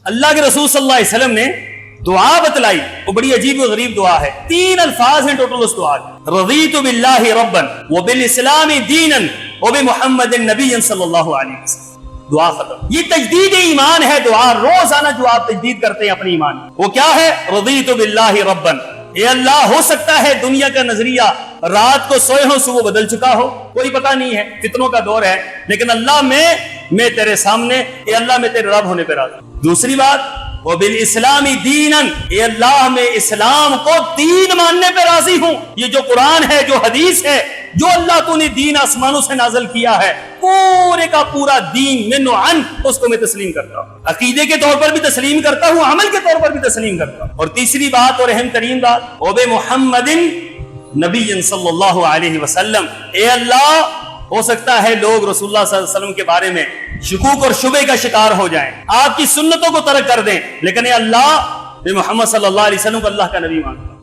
اللہ کے رسول صلی اللہ علیہ وسلم نے دعا بتلائی، وہ بڑی عجیب و غریب دعا ہے، 3 الفاظ ہیں ٹوٹل اس دعا کے، رضیت باللہ ربا وبالاسلام دینا وبمحمد نبی صلی اللہ علیہ وسلم، دعا ختم۔ یہ تجدید ایمان ہے دعا، روزانہ جو آپ تجدید کرتے ہیں اپنی ایمان، وہ کیا ہے؟ رضیت باللہ ربا، اے اللہ ہو سکتا ہے دنیا کا نظریہ رات کو سوئے ہوں صبح بدل چکا ہو، کوئی پتہ نہیں ہے، فتنوں کا دور ہے، لیکن اللہ میں تیرے سامنے، اے اللہ میں تیرے رب ہونے پہ راضی ہوں۔ دوسری بات، وبالاسلام دینا، اے اللہ میں اسلام کو دین ماننے پہ راضی ہوں، یہ جو قرآن ہے، جو حدیث ہے، جو اللہ تو نے دین آسمانوں سے نازل کیا ہے، پورے کا پورا دین من و عن، اس کو میں تسلیم کرتا ہوں، عقیدے کے طور پر بھی تسلیم کرتا ہوں، عمل کے طور پر بھی تسلیم کرتا ہوں۔ اور تیسری بات اور اہم ترین بات، وبمحمد نبی صلی اللہ علیہ وسلم، اے اللہ ہو سکتا ہے لوگ رسول اللہ صلی اللہ علیہ وسلم کے بارے میں شکوک اور شبہ کا شکار ہو جائیں، آپ کی سنتوں کو ترک کر دیں، لیکن اے اللہ میں محمد صلی اللہ علیہ وسلم کو اللہ کا نبی مانتا ہوں۔